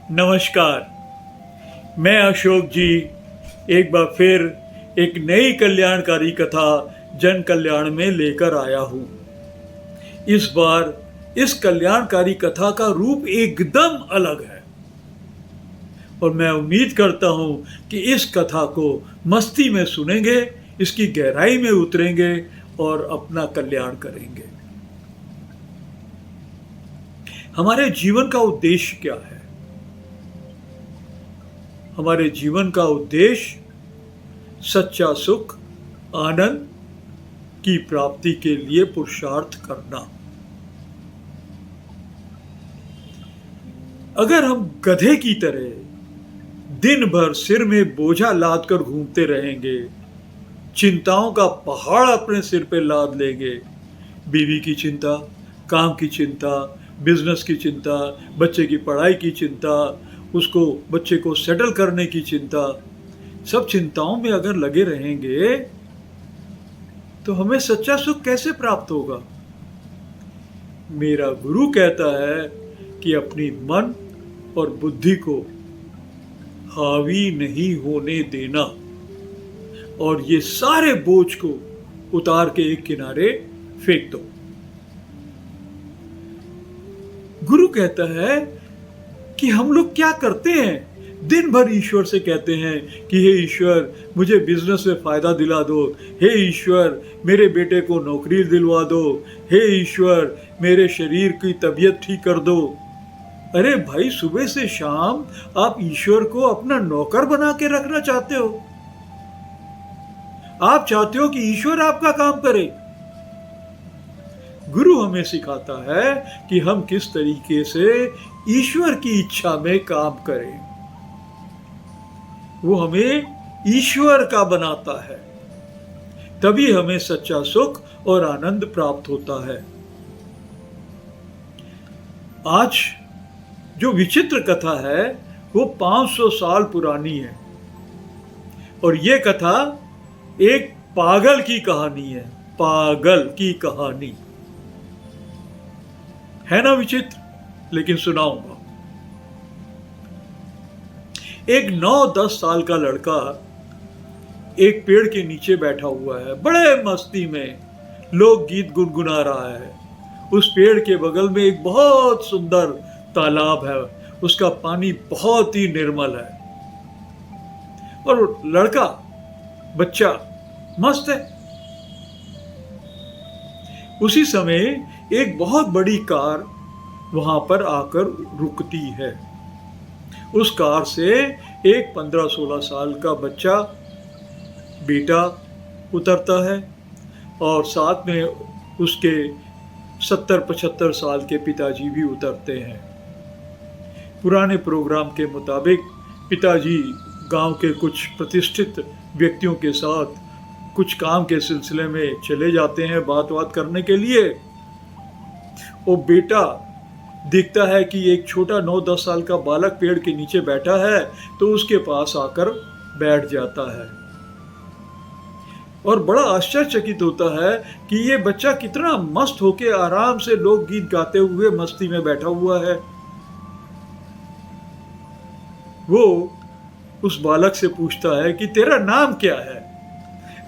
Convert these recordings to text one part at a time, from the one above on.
नमस्कार। मैं अशोक जी एक बार फिर एक नई कल्याणकारी कथा जन कल्याण में लेकर आया हूँ। इस बार इस कल्याणकारी कथा का रूप एकदम अलग है और मैं उम्मीद करता हूँ कि इस कथा को मस्ती में सुनेंगे, इसकी गहराई में उतरेंगे और अपना कल्याण करेंगे। हमारे जीवन का उद्देश्य क्या है? हमारे जीवन का उद्देश्य सच्चा सुख, आनंद की प्राप्ति के लिए पुरुषार्थ करना। अगर हम गधे की तरह दिन भर सिर में बोझा लाद कर घूमते रहेंगे, चिंताओं का पहाड़ अपने सिर पे लाद लेंगे, बीवी की चिंता, काम की चिंता, बिजनेस की चिंता, बच्चे की पढ़ाई की चिंता, उसको बच्चे को सेटल करने की चिंता, सब चिंताओं में अगर लगे रहेंगे तो हमें सच्चा सुख कैसे प्राप्त होगा? मेरा गुरु कहता है कि अपनी मन और बुद्धि को हावी नहीं होने देना और ये सारे बोझ को उतार के एक किनारे फेंक दो। गुरु कहता है कि हम लोग क्या करते हैं, दिन भर ईश्वर से कहते हैं कि हे ईश्वर मुझे बिजनेस में फायदा दिला दो, हे ईश्वर मेरे बेटे को नौकरी दिलवा दो, हे ईश्वर मेरे शरीर की तबीयत ठीक कर दो। अरे भाई, सुबह से शाम आप ईश्वर को अपना नौकर बना के रखना चाहते हो। आप चाहते हो कि ईश्वर आपका काम करे। गुरु हमें सिखाता है कि हम किस तरीके से ईश्वर की इच्छा में काम करें। वो हमें ईश्वर का बनाता है, तभी हमें सच्चा सुख और आनंद प्राप्त होता है। आज जो विचित्र कथा है वो 500 साल पुरानी है और ये कथा एक पागल की कहानी है। पागल की कहानी है ना विचित्र, लेकिन सुनाऊंगा। एक 9-10 साल का लड़का एक पेड़ के नीचे बैठा हुआ है, बड़े मस्ती में लोकगीत गुनगुना रहा है। उस पेड़ के बगल में एक बहुत सुंदर तालाब है, उसका पानी बहुत ही निर्मल है और लड़का, बच्चा मस्त है। उसी समय एक बहुत बड़ी कार वहां पर आकर रुकती है। उस कार से एक 15-16 साल का बच्चा, बेटा उतरता है और साथ में उसके 70-75 साल के पिताजी भी उतरते हैं। पुराने प्रोग्राम के मुताबिक पिताजी गांव के कुछ प्रतिष्ठित व्यक्तियों के साथ कुछ काम के सिलसिले में चले जाते हैं बात करने के लिए। वो बेटा देखता है कि एक छोटा 9-10 साल का बालक पेड़ के नीचे बैठा है तो उसके पास आकर बैठ जाता है और बड़ा आश्चर्यचकित होता है कि ये बच्चा कितना मस्त होके आराम से लोकगीत गाते हुए मस्ती में बैठा हुआ है। वो उस बालक से पूछता है कि तेरा नाम क्या है?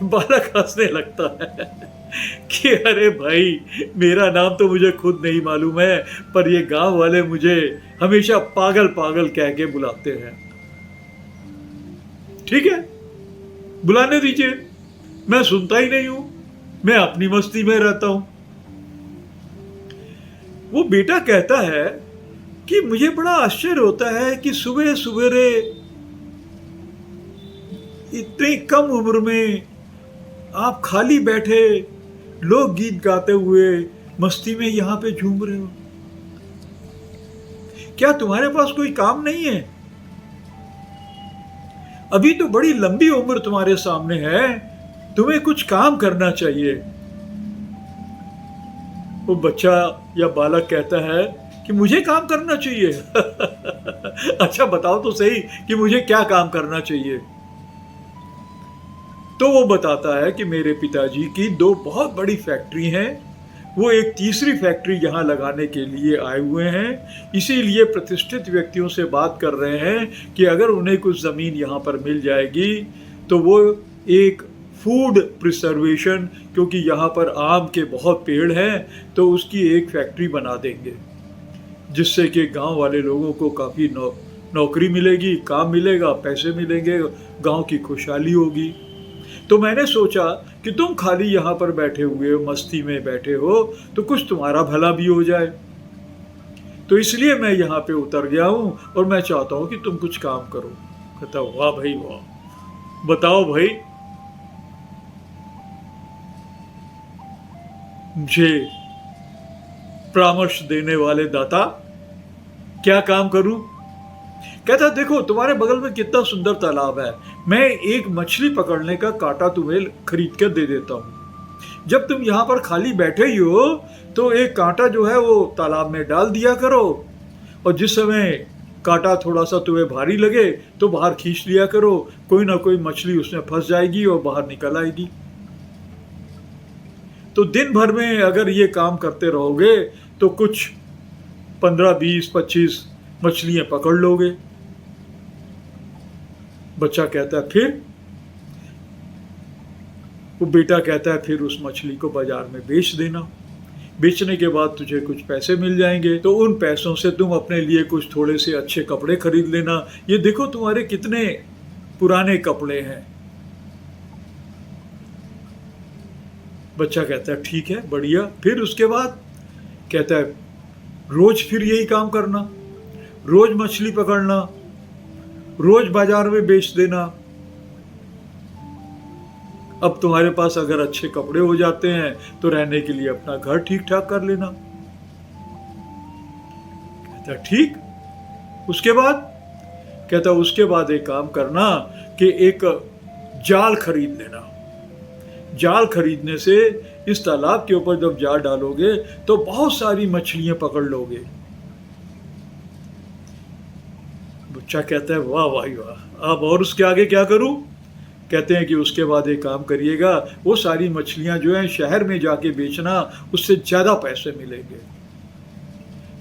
बालक हंसने लगता है कि अरे भाई, मेरा नाम तो मुझे खुद नहीं मालूम है, पर ये गांव वाले मुझे हमेशा पागल पागल कह के बुलाते हैं। ठीक है, बुलाने दीजिए, मैं सुनता ही नहीं हूं, मैं अपनी मस्ती में रहता हूं। वो बेटा कहता है कि मुझे बड़ा आश्चर्य होता है कि सुबह सुबेरे इतनी कम उम्र में आप खाली बैठे लोग गीत गाते हुए मस्ती में यहां पे झूम रहे हो। क्या तुम्हारे पास कोई काम नहीं है? अभी तो बड़ी लंबी उम्र तुम्हारे सामने है, तुम्हें कुछ काम करना चाहिए। वो बच्चा या बालक कहता है कि मुझे काम करना चाहिए। अच्छा बताओ तो सही कि मुझे क्या काम करना चाहिए। तो वो बताता है कि मेरे पिताजी की 2 बहुत बड़ी फैक्ट्री हैं वो एक तीसरी फैक्ट्री यहाँ लगाने के लिए आए हुए हैं। इसीलिए प्रतिष्ठित व्यक्तियों से बात कर रहे हैं कि अगर उन्हें कुछ ज़मीन यहाँ पर मिल जाएगी तो वो एक फूड प्रिजर्वेशन, क्योंकि यहाँ पर आम के बहुत पेड़ हैं, तो उसकी एक फैक्ट्री बना देंगे, जिससे कि गांव वाले लोगों को काफ़ी नौकरी मिलेगी, काम मिलेगा, पैसे मिलेंगे, गांव की खुशहाली होगी। तो मैंने सोचा कि तुम खाली यहाँ पर बैठे हुए हो, मस्ती में बैठे हो, तो कुछ तुम्हारा भला भी हो जाए। तो इसलिए मैं यहाँ पे उतर गया हूँ और मैं चाहता हूँ कि तुम कुछ काम करो। कहता वाह भाई वाह, बताओ भाई, मुझे परामर्श देने वाले दाता, क्या काम करूं? कहता देखो तुम्हारे बगल में कितना सुंदर तालाब है, मैं एक मछली पकड़ने का कांटा तुम्हें खरीद कर दे देता हूँ। जब तुम यहाँ पर खाली बैठे ही हो तो एक कांटा जो है वो तालाब में डाल दिया करो, और जिस समय कांटा थोड़ा सा तुम्हें भारी लगे तो बाहर खींच लिया करो, कोई ना कोई मछली उसमें फंस जाएगी और बाहर निकल आएगी। तो दिन भर में अगर ये काम करते रहोगे तो कुछ 15, 20, 25 मछलियां पकड़ लोगे। बच्चा कहता है फिर? वो बेटा कहता है फिर उस मछली को बाजार में बेच देना, बेचने के बाद तुझे कुछ पैसे मिल जाएंगे, तो उन पैसों से तुम अपने लिए कुछ थोड़े से अच्छे कपड़े खरीद लेना। ये देखो तुम्हारे कितने पुराने कपड़े हैं। बच्चा कहता है ठीक है, बढ़िया। फिर उसके बाद कहता है रोज फिर यही काम करना, रोज मछली पकड़ना, रोज बाजार में बेच देना। अब तुम्हारे पास अगर अच्छे कपड़े हो जाते हैं तो रहने के लिए अपना घर ठीक ठाक कर लेना। कहता ठीक। उसके बाद? कहता उसके बाद एक काम करना कि एक जाल खरीद लेना। जाल खरीदने से इस तालाब के ऊपर जब जाल डालोगे तो बहुत सारी मछलियां पकड़ लोगे। बच्चा कहता है वाह भाई वाह, अब और उसके आगे क्या करूं? कहते हैं कि उसके बाद एक काम करिएगा, वो सारी मछलियां जो हैं शहर में जाके बेचना, उससे ज़्यादा पैसे मिलेंगे।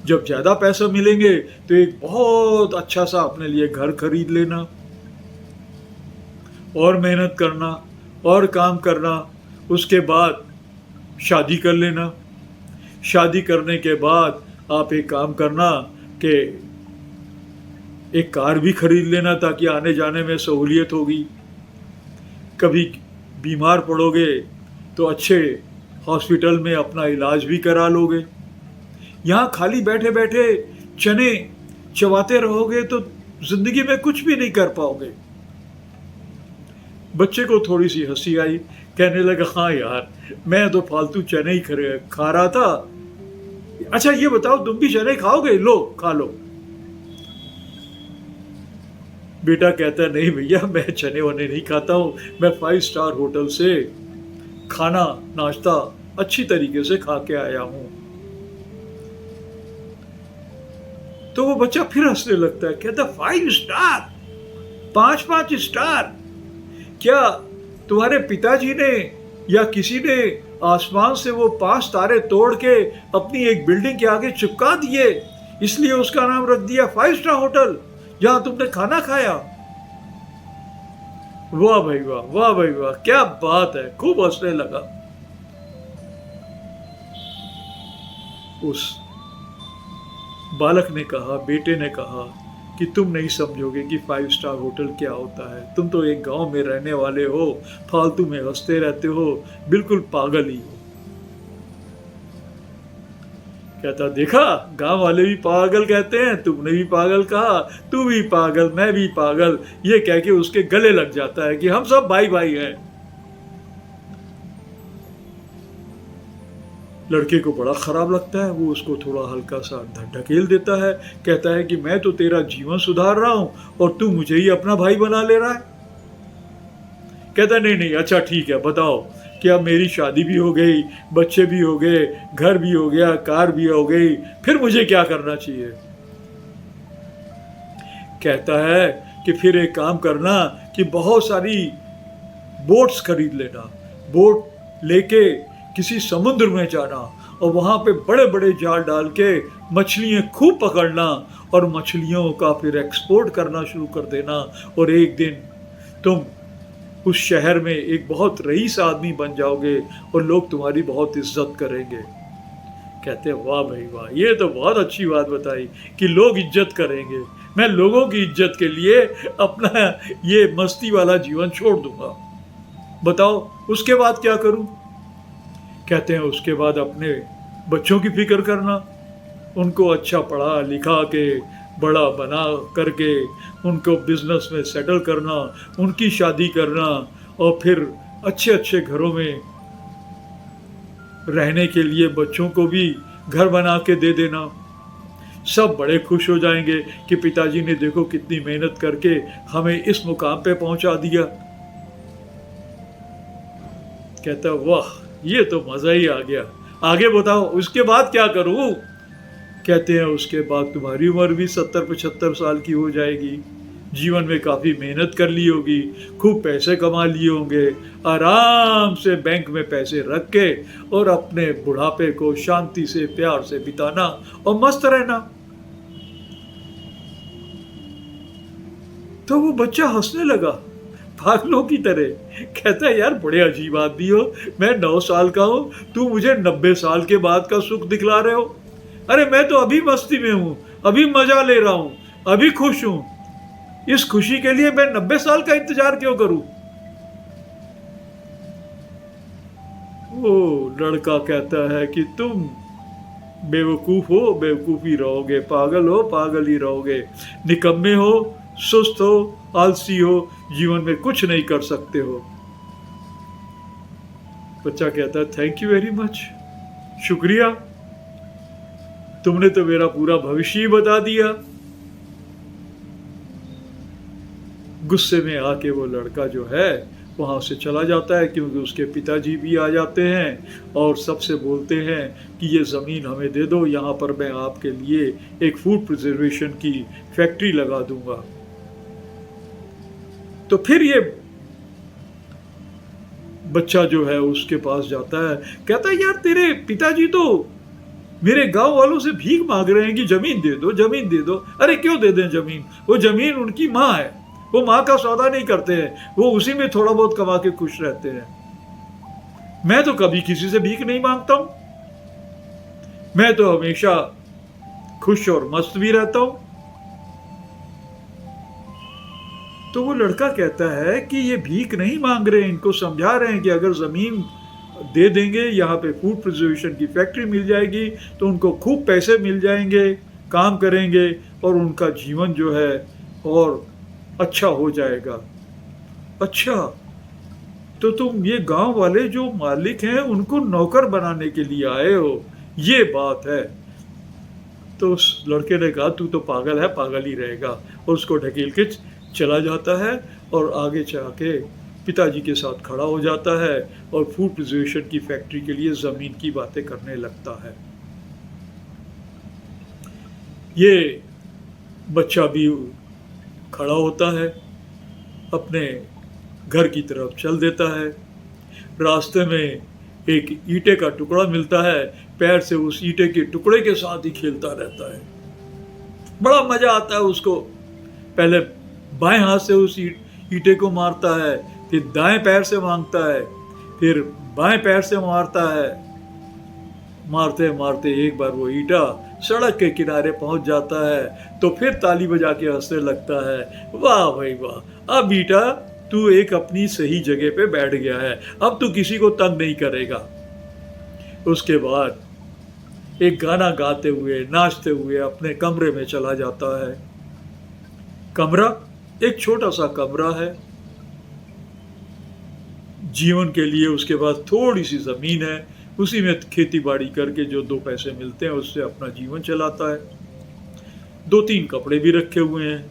जब ज़्यादा पैसे मिलेंगे तो एक बहुत अच्छा सा अपने लिए घर खरीद लेना, और मेहनत करना और काम करना। उसके बाद शादी कर लेना। शादी करने के बाद आप एक काम करना कि एक कार भी खरीद लेना, ताकि आने जाने में सहूलियत होगी। कभी बीमार पड़ोगे तो अच्छे हॉस्पिटल में अपना इलाज भी करा लोगे। यहाँ खाली बैठे बैठे चने चबाते रहोगे तो जिंदगी में कुछ भी नहीं कर पाओगे। बच्चे को थोड़ी सी हंसी आई, कहने लगा हाँ यार, मैं तो फालतू चने ही खा रहा था। अच्छा ये बताओ तुम भी चने खाओगे? लो खा लो। बेटा कहता है नहीं भैया, मैं चने वने नहीं खाता हूँ, मैं 5 स्टार होटल से खाना नाश्ता अच्छी तरीके से खा के आया हूँ। तो वो बच्चा फिर हंसने लगता है, कहता 5 स्टार, 5 स्टार? क्या तुम्हारे पिताजी ने या किसी ने आसमान से वो 5 तारे तोड़ के अपनी एक बिल्डिंग के आगे चिपका दिए, इसलिए उसका नाम रख दिया 5 स्टार होटल जहां तुमने खाना खाया? वाह भाई वाह, वाह भाई वाह, क्या बात है। खूब हंसने लगा। उस बालक ने कहा, बेटे ने कहा कि तुम नहीं समझोगे कि 5 स्टार होटल क्या होता है। तुम तो एक गांव में रहने वाले हो, फालतू में हंसते रहते हो, बिल्कुल पागल ही हो। कहता देखा, गांव वाले भी पागल कहते हैं, तुमने भी पागल कहा, तू भी पागल, मैं भी पागल, ये कह के उसके गले लग जाता है कि हम सब भाई भाई हैं। लड़के को बड़ा खराब लगता है, वो उसको थोड़ा हल्का सा ढकेल देता है। कहता है कि मैं तो तेरा जीवन सुधार रहा हूं और तू मुझे ही अपना भाई बना ले रहा है। कहता नहीं नहीं, अच्छा ठीक है, बताओ क्या मेरी शादी भी हो गई, बच्चे भी हो गए, घर भी हो गया, कार भी हो गई, फिर मुझे क्या करना चाहिए? कहता है कि फिर एक काम करना कि बहुत सारी बोट्स खरीद लेना, बोट लेके किसी समुद्र में जाना और वहाँ पे बड़े बड़े जाल डाल के मछलियाँ खूब पकड़ना और मछलियों का फिर एक्सपोर्ट करना शुरू कर देना। और एक दिन तुम उस शहर में एक बहुत रईस आदमी बन जाओगे और लोग तुम्हारी बहुत इज्जत करेंगे। कहते हैं वाह भाई वाह, ये तो बहुत अच्छी बात बताई कि लोग इज्जत करेंगे। मैं लोगों की इज्जत के लिए अपना ये मस्ती वाला जीवन छोड़ दूंगा। बताओ उसके बाद क्या करूं? कहते हैं उसके बाद अपने बच्चों की फिक्र करना, उनको अच्छा पढ़ा लिखा के बड़ा बना करके उनको बिजनेस में सेटल करना, उनकी शादी करना और फिर अच्छे अच्छे घरों में रहने के लिए बच्चों को भी घर बना के दे देना। सब बड़े खुश हो जाएंगे कि पिताजी ने देखो कितनी मेहनत करके हमें इस मुकाम पे पहुंचा दिया। कहता वाह ये तो मजा ही आ गया, आगे बताओ उसके बाद क्या करूं? कहते हैं उसके बाद तुम्हारी उम्र भी 70-75 साल की हो जाएगी, जीवन में काफ़ी मेहनत कर ली होगी, खूब पैसे कमा लिए होंगे, आराम से बैंक में पैसे रख के और अपने बुढ़ापे को शांति से प्यार से बिताना और मस्त रहना। तो वो बच्चा हंसने लगा पागलों की तरह। कहता है यार बड़े अजीब आदमी हो, मैं 9 साल का हूँ, तू मुझे 90 साल के बाद का सुख दिखला रहे हो। अरे मैं तो अभी मस्ती में हूँ, अभी मजा ले रहा हूँ, अभी खुश हूँ, इस खुशी के लिए मैं 90 साल का इंतजार क्यों करूं? वो लड़का कहता है कि तुम बेवकूफ हो, बेवकूफ ही रहोगे, पागल हो, पागल ही रहोगे, निकम्मे हो, सुस्त हो, आलसी हो, जीवन में कुछ नहीं कर सकते हो। बच्चा कहता है थैंक यू वेरी मच, शुक्रिया, तुमने तो मेरा पूरा भविष्य ही बता दिया। गुस्से में आके वो लड़का जो है वहाँ से चला जाता है, क्योंकि उसके पिताजी भी आ जाते हैं और सबसे बोलते हैं कि ये ज़मीन हमें दे दो, यहाँ पर मैं आपके लिए एक फूड प्रिजर्वेशन की फैक्ट्री लगा दूंगा। तो फिर ये बच्चा जो है उसके पास जाता है, कहता है यार तेरे पिताजी तो मेरे गांव वालों से भीख मांग रहे हैं कि जमीन दे दो, जमीन दे दो। अरे क्यों दे दें जमीन, वो जमीन उनकी माँ है, वो माँ का सौदा नहीं करते हैं, वो उसी में थोड़ा बहुत कमा के खुश रहते हैं। मैं तो कभी किसी से भीख नहीं मांगता हूं, मैं तो हमेशा खुश और मस्त भी रहता हूं। तो वो लड़का कहता है कि ये भीख नहीं मांग रहे हैं, इनको समझा रहे हैं कि अगर जमीन दे देंगे, यहाँ पे फूड प्रिजर्वेशन की फैक्ट्री मिल जाएगी तो उनको खूब पैसे मिल जाएंगे, काम करेंगे और उनका जीवन जो है और अच्छा हो जाएगा। अच्छा तो तुम ये गांव वाले जो मालिक हैं उनको नौकर बनाने के लिए आए हो, ये बात है। तो उस लड़के ने कहा तू तो पागल है, पागल ही रहेगा, और उसको ढकेल के चला जाता है और आगे जाके पिताजी के साथ खड़ा हो जाता है और फूड प्रिजर्वेशन की फैक्ट्री के लिए ज़मीन की बातें करने लगता है। ये बच्चा भी खड़ा होता है, अपने घर की तरफ चल देता है। रास्ते में एक ईंटे का टुकड़ा मिलता है, पैर से उस ईंटे के टुकड़े के साथ ही खेलता रहता है। बड़ा मज़ा आता है उसको। पहले बाएं हाथ से उस ईंटे को मारता है, फिर दाएं पैर से मांगता है, फिर बाएं पैर से मारता है। मारते मारते एक बार वो ईंटा सड़क के किनारे पहुंच जाता है तो फिर ताली बजा के हंसने लगता है। वाह भाई वाह, अब ईंटा तू एक अपनी सही जगह पे बैठ गया है, अब तू किसी को तंग नहीं करेगा। उसके बाद एक गाना गाते हुए नाचते हुए अपने कमरे में चला जाता है। कमरा एक छोटा सा कमरा है, जीवन के लिए उसके पास थोड़ी सी ज़मीन है, उसी में खेती बाड़ी करके जो 2 पैसे मिलते हैं उससे अपना जीवन चलाता है। 2-3 कपड़े भी रखे हुए हैं,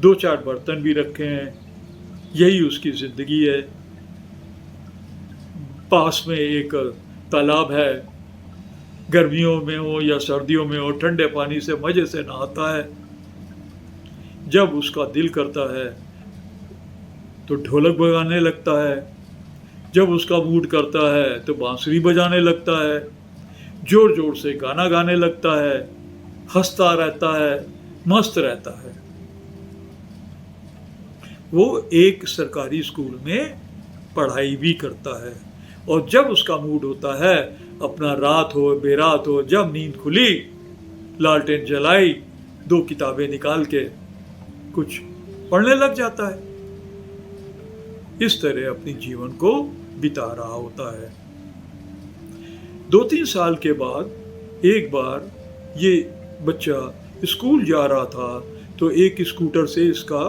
2-4 बर्तन भी रखे हैं, यही उसकी ज़िंदगी है। पास में एक तालाब है, गर्मियों में हो या सर्दियों में हो ठंडे पानी से मज़े से नहाता है। जब उसका दिल करता है तो ढोलक बजाने लगता है, जब उसका मूड करता है तो बांसुरी बजाने लगता है। जोर जोर से गाना गाने लगता है, हंसता रहता है, मस्त रहता है। वो एक सरकारी स्कूल में पढ़ाई भी करता है और जब उसका मूड होता है, अपना रात हो बेरात हो, जब नींद खुली, लालटेन जलाई, 2 किताबें निकाल के कुछ पढ़ने लग जाता है। इस तरह अपनी जीवन को बिता रहा होता है। 2-3 साल के बाद एक बार ये बच्चा स्कूल जा रहा था तो एक स्कूटर से इसका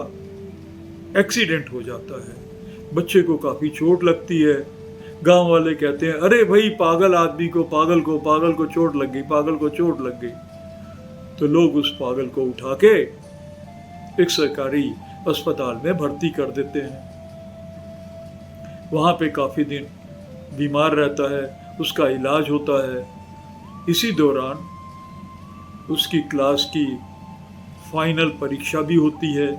एक्सीडेंट हो जाता है। बच्चे को काफ़ी चोट लगती है। गांव वाले कहते हैं, अरे भाई पागल आदमी को, पागल को चोट लग गई, पागल को चोट लग गई। तो लोग उस पागल को उठा के एक सरकारी अस्पताल में भर्ती कर देते हैं। वहाँ पे काफ़ी दिन बीमार रहता है, उसका इलाज होता है। इसी दौरान उसकी क्लास की फाइनल परीक्षा भी होती है,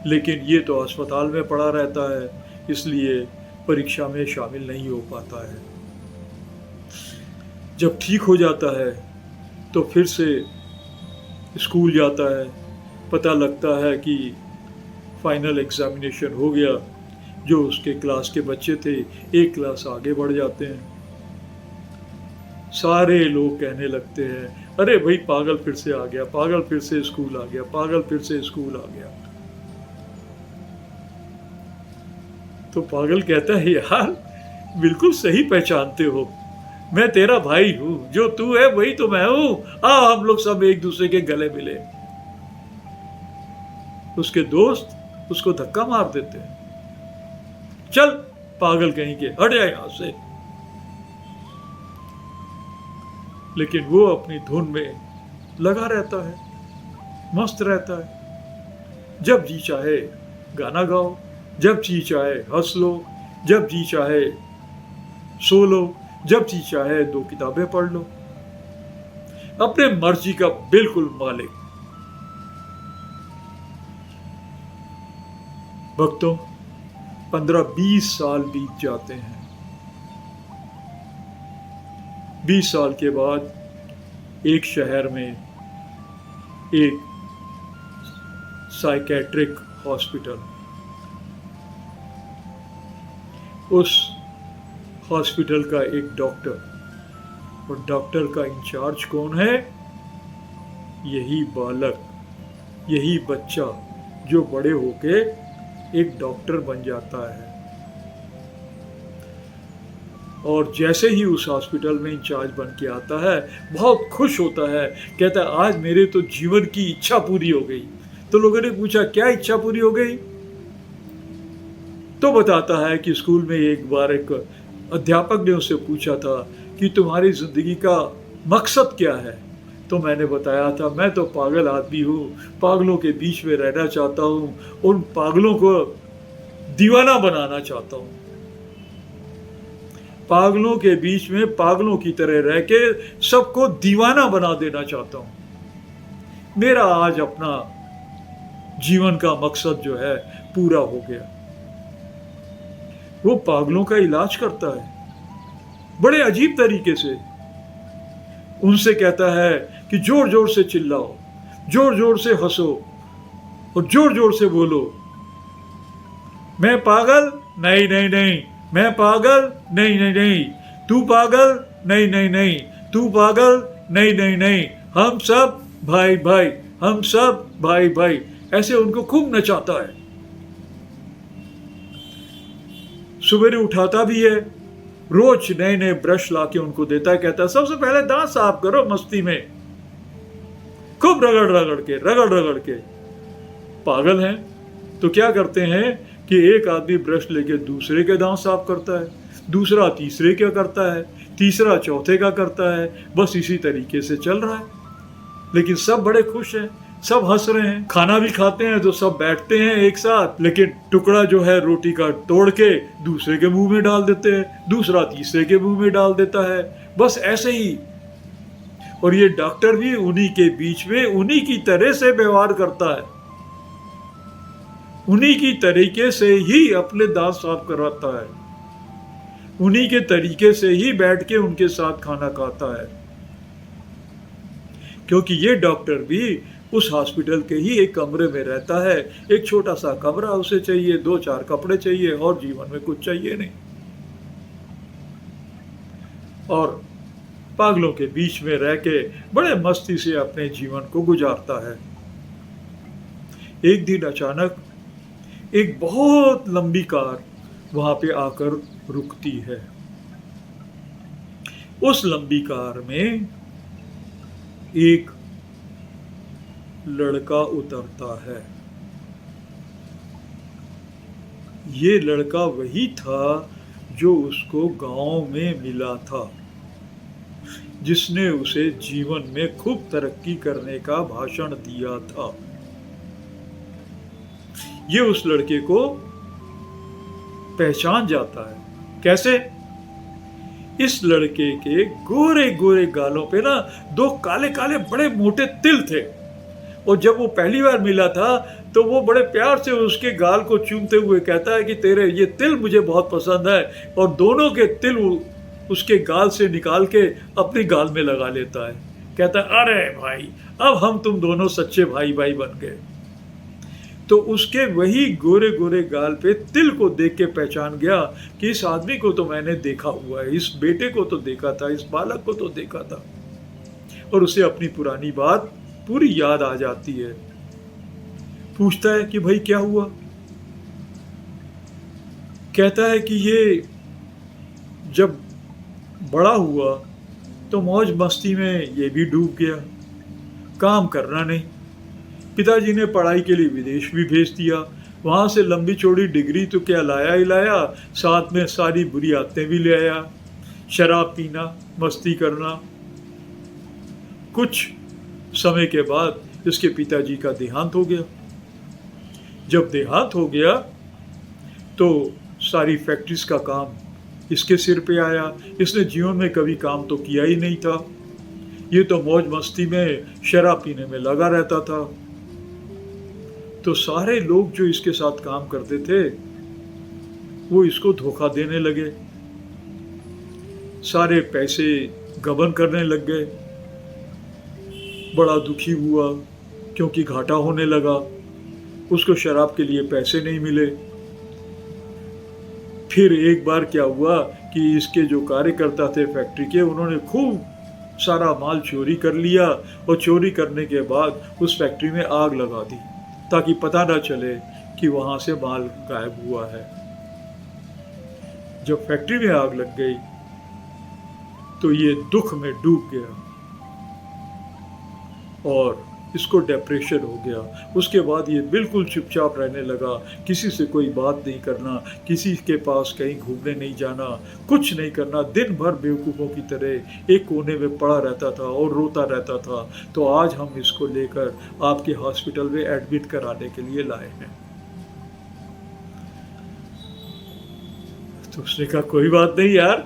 लेकिन ये तो अस्पताल में पड़ा रहता है, इसलिए परीक्षा में शामिल नहीं हो पाता है। जब ठीक हो जाता है तो फिर से स्कूल जाता है। पता लगता है कि फाइनल एग्जामिनेशन हो गया। जो उसके क्लास के बच्चे थे, एक क्लास आगे बढ़ जाते हैं। सारे लोग कहने लगते हैं, अरे भाई पागल फिर से आ गया, पागल फिर से स्कूल आ गया, पागल फिर से स्कूल आ गया। तो पागल कहता है, यार बिल्कुल सही पहचानते हो, मैं तेरा भाई हूं, जो तू है वही तो मैं हूं, आओ हम लोग सब एक दूसरे के गले मिले। उसके दोस्त उसको धक्का मार देते हैं, चल पागल कहीं के, हट जाए यहां से। लेकिन वो अपनी धुन में लगा रहता है, मस्त रहता है। जब जी चाहे गाना गाओ, जब जी चाहे हंस लो, जब जी चाहे सो लो, जब जी चाहे 2 किताबें पढ़ लो। अपने मर्जी का बिल्कुल मालिक। भक्तों, 15-20 साल बीत जाते हैं। 20 साल के बाद एक शहर में एक साइकेट्रिक हॉस्पिटल, उस हॉस्पिटल का एक डॉक्टर, और डॉक्टर का इंचार्ज कौन है? यही बालक, यही बच्चा जो बड़े होके एक डॉक्टर बन जाता है। और जैसे ही उस हॉस्पिटल में इंचार्ज बन के आता है, बहुत खुश होता है, कहता है आज मेरे तो जीवन की इच्छा पूरी हो गई। तो लोगों ने पूछा, क्या इच्छा पूरी हो गई? तो बताता है कि स्कूल में एक बार एक अध्यापक ने उससे पूछा था कि तुम्हारी जिंदगी का मकसद क्या है? तो मैंने बताया था, मैं तो पागल आदमी हूँ, पागलों के बीच में रहना चाहता हूँ, उन पागलों को दीवाना बनाना चाहता हूँ, पागलों के बीच में पागलों की तरह रह के सबको दीवाना बना देना चाहता हूँ। मेरा आज अपना जीवन का मकसद जो है पूरा हो गया। वो पागलों का इलाज करता है बड़े अजीब तरीके से। उनसे कहता है कि जोर जोर से चिल्लाओ, जोर जोर से हंसो और जोर जोर से बोलो, मैं पागल नहीं नहीं नहीं, मैं पागल नहीं नहीं नहीं, तू पागल नहीं नहीं नहीं, तू पागल नहीं नहीं नहीं, हम सब भाई भाई, हम सब भाई भाई। ऐसे उनको खूब नचाता है। सुबह उठाता भी है, रोज नए नए ब्रश लाके उनको देता है, कहता है सबसे पहले दांत साफ करो मस्ती में, खूब रगड़ रगड़ के। पागल हैं तो क्या करते हैं कि एक आदमी ब्रश लेके दूसरे के दांत साफ करता है, दूसरा तीसरे का करता है, तीसरा चौथे का करता है, बस इसी तरीके से चल रहा है। लेकिन सब बड़े खुश हैं, सब हंस रहे हैं। खाना भी खाते हैं तो सब बैठते हैं एक साथ, लेकिन टुकड़ा जो है रोटी का तोड़ के दूसरे के मुंह में डाल देते हैं, दूसरा तीसरे के मुंह में डाल देता है, बस ऐसे ही। और ये डॉक्टर भी उन्हीं के बीच में उन्हीं की तरह से व्यवहार करता है, उन्हीं की तरीके से ही अपने दांत साफ कराता है, उन्हीं के तरीके से ही बैठ के उनके साथ खाना खाता है। क्योंकि ये डॉक्टर भी उस हॉस्पिटल के ही एक कमरे में रहता है। एक छोटा सा कमरा उसे चाहिए, 2-4 कपड़े चाहिए और जीवन में कुछ चाहिए नहीं। और पागलों के बीच में रह के बड़े मस्ती से अपने जीवन को गुजारता है। एक दिन अचानक एक बहुत लंबी कार वहां पे आकर रुकती है। उस लंबी कार में एक लड़का उतरता है। ये लड़का वही था जो उसको गांव में मिला था, जिसने उसे जीवन में खूब तरक्की करने का भाषण दिया था। ये उस लड़के को पहचान जाता है। कैसे? इस लड़के के गोरे गोरे गालों पे ना 2 काले काले बड़े मोटे तिल थे, और जब वो पहली बार मिला था तो वो बड़े प्यार से उसके गाल को चूमते हुए कहता है कि तेरे ये तिल मुझे बहुत पसंद है, और दोनों के तिल उसके गाल से निकाल के अपनी गाल में लगा लेता है। कहता है, अरे भाई, अब हम तुम दोनों सच्चे भाई भाई बन गए। तो उसके वही गोरे गोरे गाल पे तिल को देख के पहचान गया कि इस आदमी को तो मैंने देखा हुआ है, इस बेटे को तो देखा था, इस बालक को तो देखा था। और उसे अपनी पुरानी बात पूरी याद आ जाती है। पूछता है कि भाई क्या हुआ? कहता है कि ये जब बड़ा हुआ तो मौज मस्ती में ये भी डूब गया, काम करना नहीं। पिताजी ने पढ़ाई के लिए विदेश भी भेज दिया, वहाँ से लंबी चौड़ी डिग्री तो क्या लाया ही लाया, साथ में सारी बुरी आदतें भी ले आया, शराब पीना, मस्ती करना। कुछ समय के बाद इसके पिताजी का देहांत हो गया। जब देहांत हो गया तो सारी फैक्ट्रीज का काम इसके सिर पे आया। इसने जीवन में कभी काम तो किया ही नहीं था, ये तो मौज मस्ती में शराब पीने में लगा रहता था। तो सारे लोग जो इसके साथ काम करते थे वो इसको धोखा देने लगे, सारे पैसे गबन करने लग गए। बड़ा दुखी हुआ क्योंकि घाटा होने लगा, उसको शराब के लिए पैसे नहीं मिले। फिर एक बार क्या हुआ कि इसके जो कार्यकर्ता थे फैक्ट्री के, उन्होंने खूब सारा माल चोरी कर लिया, और चोरी करने के बाद उस फैक्ट्री में आग लगा दी ताकि पता ना चले कि वहां से माल गायब हुआ है। जब फैक्ट्री में आग लग गई तो ये दुख में डूब गया और इसको डिप्रेशन हो गया। उसके बाद ये बिल्कुल चुपचाप रहने लगा, किसी से कोई बात नहीं करना, किसी के पास कहीं घूमने नहीं जाना, कुछ नहीं करना, दिन भर बेवकूफ़ों की तरह एक कोने में पड़ा रहता था और रोता रहता था। तो आज हम इसको लेकर आपके हॉस्पिटल में एडमिट कराने के लिए लाए हैं। तो उसने कहा कोई बात नहीं यार,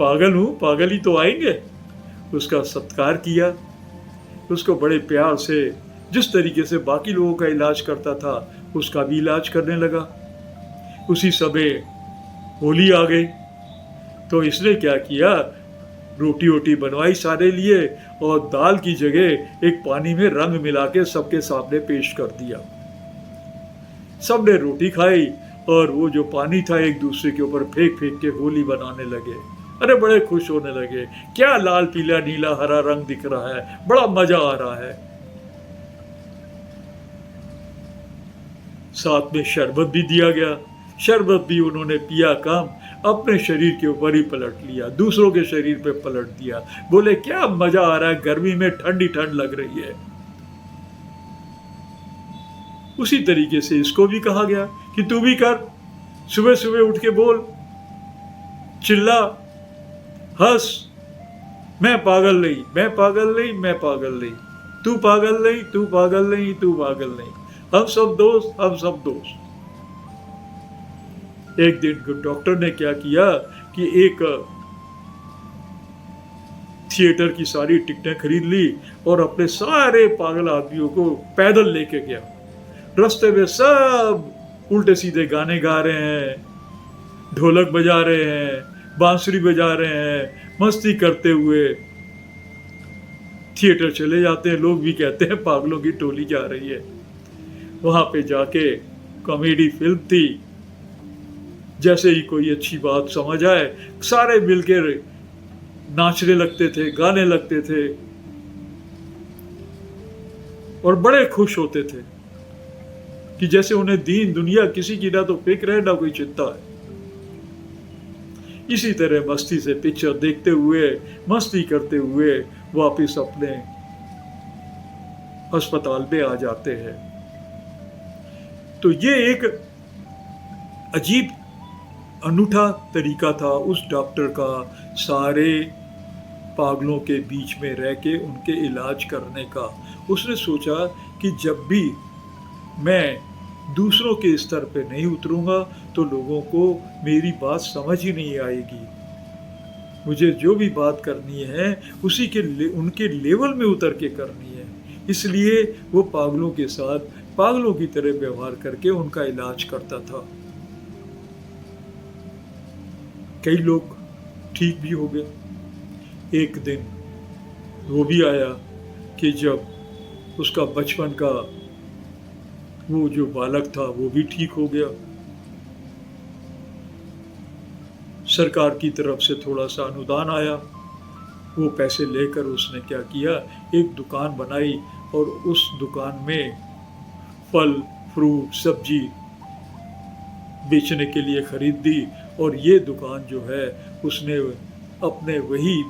पागल हूँ, पागल ही तो आएंगे। उसका सत्कार किया, उसको बड़े प्यार से जिस तरीके से बाकी लोगों का इलाज करता था उसका भी इलाज करने लगा। उसी समय होली आ गई तो इसने क्या किया, रोटी वोटी बनवाई सारे लिए और दाल की जगह एक पानी में रंग मिला के सबके सामने पेश कर दिया। सबने रोटी खाई और वो जो पानी था एक दूसरे के ऊपर फेंक फेंक के होली बनाने लगे। अरे बड़े खुश होने लगे, क्या लाल पीला नीला हरा रंग दिख रहा है, बड़ा मजा आ रहा है। साथ में शरबत भी दिया गया, शरबत भी उन्होंने पिया कम, अपने शरीर के ऊपर ही पलट लिया, दूसरों के शरीर पे पलट दिया। बोले क्या मजा आ रहा है, गर्मी में ठंडी ठंड लग रही है। उसी तरीके से इसको भी कहा गया कि तू भी कर, सुबह सुबह उठ के बोल, चिल्ला, हंस, मैं पागल नहीं, मैं पागल नहीं, मैं पागल नहीं, तू पागल नहीं, तू पागल नहीं, तू पागल नहीं, हम सब दोस्त, हम सब दोस्त। एक दिन डॉक्टर ने क्या किया कि एक थिएटर की सारी टिकटें खरीद ली और अपने सारे पागल आदमियों को पैदल लेके गया। रास्ते में सब उल्टे सीधे गाने गा रहे हैं, ढोलक बजा रहे हैं, बांसुरी बजा रहे हैं, मस्ती करते हुए थिएटर चले जाते हैं, लोग भी कहते हैं पागलों की टोली जा रही है। वहां पे जाके कॉमेडी फिल्म थी, जैसे ही कोई अच्छी बात समझ आए सारे मिलकर नाचने लगते थे, गाने लगते थे और बड़े खुश होते थे कि जैसे उन्हें दीन दुनिया किसी की ना तो फिक्र है ना कोई चिंता है। इसी तरह मस्ती से पिक्चर देखते हुए, मस्ती करते हुए वापस अपने अस्पताल में आ जाते हैं। तो ये एक अजीब अनूठा तरीका था उस डॉक्टर का सारे पागलों के बीच में रह के उनके इलाज करने का। उसने सोचा कि जब भी मैं दूसरों के स्तर पे नहीं उतरूंगा तो लोगों को मेरी बात समझ ही नहीं आएगी। मुझे जो भी बात करनी है उसी के उनके लेवल में उतर के करनी है। इसलिए वो पागलों के साथ पागलों की तरह व्यवहार करके उनका इलाज करता था। कई लोग ठीक भी हो गए। एक दिन वो भी आया कि जब उसका बचपन का वो जो बालक था वो भी ठीक हो गया। सरकार की तरफ से थोड़ा सा अनुदान आया, वो पैसे लेकर उसने क्या किया, एक दुकान बनाई और उस दुकान में फल फ्रूट सब्जी बेचने के लिए खरीद दी। और ये दुकान जो है उसने अपने वही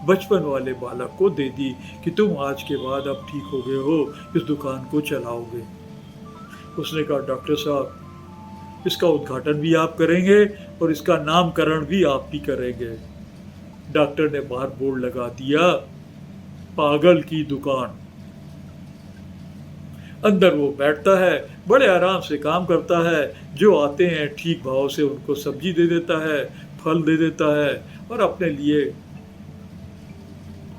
बचपन वाले बालक को दे दी कि तुम आज के बाद अब ठीक हो गए हो, इस दुकान को चलाओगे। उसने कहा डॉक्टर साहब इसका उद्घाटन भी आप करेंगे और इसका नामकरण भी आप ही करेंगे। डॉक्टर ने बाहर बोर्ड लगा दिया, पागल की दुकान। अंदर वो बैठता है, बड़े आराम से काम करता है, जो आते हैं ठीक भाव से उनको सब्जी दे देता है, फल दे देता है और अपने लिए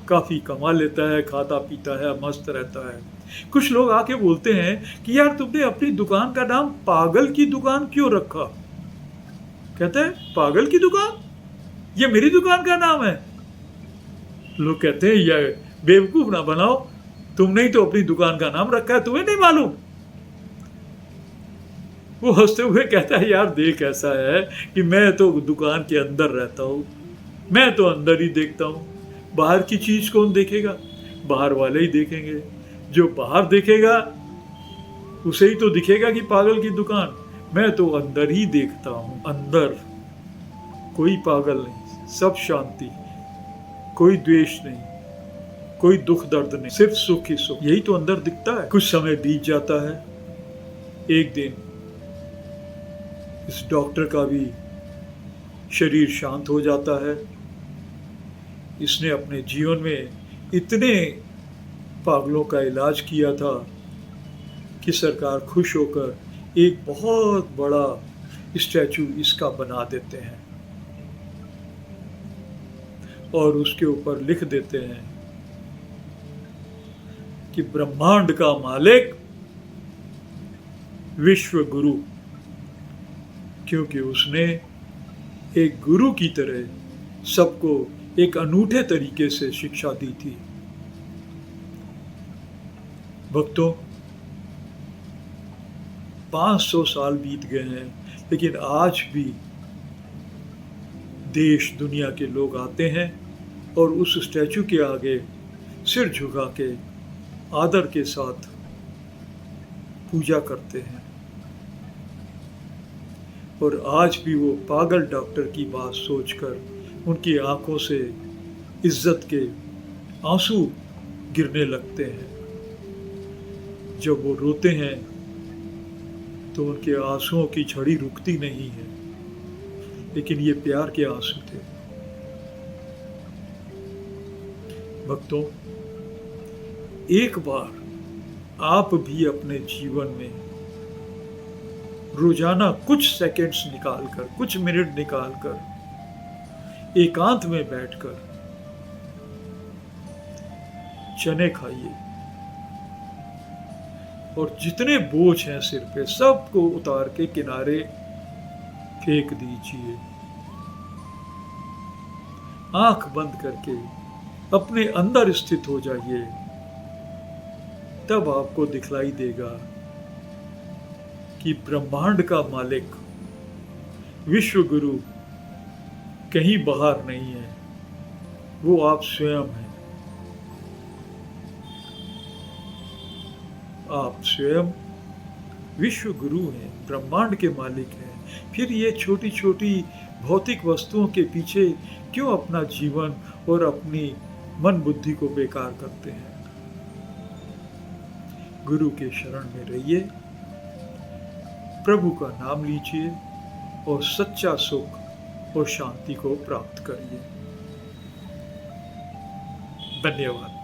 काफ़ी कमा लेता है, खाता पीता है, मस्त रहता है। कुछ लोग आके बोलते हैं कि यार तुमने अपनी दुकान का नाम पागल की दुकान क्यों रखा? कहते हैं पागल की दुकान, ये मेरी दुकान का नाम है। लोग कहते हैं यार बेवकूफ ना बनाओ, तुमने ही तो अपनी दुकान का नाम रखा है, तुम्हें नहीं मालूम? वो हंसते हुए कहता है यार देख ऐसा है कि मैं तो दुकान के अंदर रहता हूँ, मैं तो अंदर ही देखता हूँ, बाहर की चीज कौन देखेगा? बाहर वाले ही देखेंगे। जो बाहर देखेगा उसे ही तो दिखेगा कि पागल की दुकान। मैं तो अंदर ही देखता हूँ, अंदर कोई पागल नहीं, सब शांति, कोई द्वेष नहीं, कोई दुख दर्द नहीं, सिर्फ सुख ही सुख, यही तो अंदर दिखता है। कुछ समय बीत जाता है। एक दिन इस डॉक्टर का भी शरीर शांत हो जाता है। इसने अपने जीवन में इतने पागलों का इलाज किया था कि सरकार खुश होकर एक बहुत बड़ा स्टैचू इसका बना देते हैं और उसके ऊपर लिख देते हैं कि ब्रह्मांड का मालिक विश्व गुरु, क्योंकि उसने एक गुरु की तरह सबको एक अनूठे तरीके से शिक्षा दी थी। भक्तों 500 साल बीत गए हैं, लेकिन आज भी देश दुनिया के लोग आते हैं और उस स्टैचू के आगे सिर झुका के आदर के साथ पूजा करते हैं। और आज भी वो पागल डॉक्टर की बात सोचकर उनकी आंखों से इज्जत के आंसू गिरने लगते हैं। जब वो रोते हैं तो उनके आंसुओं की झड़ी रुकती नहीं है, लेकिन ये प्यार के आंसू थे। भक्तों, एक बार आप भी अपने जीवन में रोजाना कुछ सेकंड्स निकालकर, कुछ मिनट निकालकर एकांत में बैठकर चने खाइए और जितने बोझ हैं सिर पे सबको उतार के किनारे फेंक दीजिए। आंख बंद करके अपने अंदर स्थित हो जाइए तब आपको दिखलाई देगा कि ब्रह्मांड का मालिक विश्व गुरु कहीं बाहर नहीं है, वो आप स्वयं हैं। आप स्वयं विश्व गुरु हैं, ब्रह्मांड के मालिक हैं। फिर ये छोटी छोटी भौतिक वस्तुओं के पीछे क्यों अपना जीवन और अपनी मन बुद्धि को बेकार करते हैं? गुरु के शरण में रहिए, प्रभु का नाम लीजिए और सच्चा सुख और शांति को प्राप्त करिए। धन्यवाद।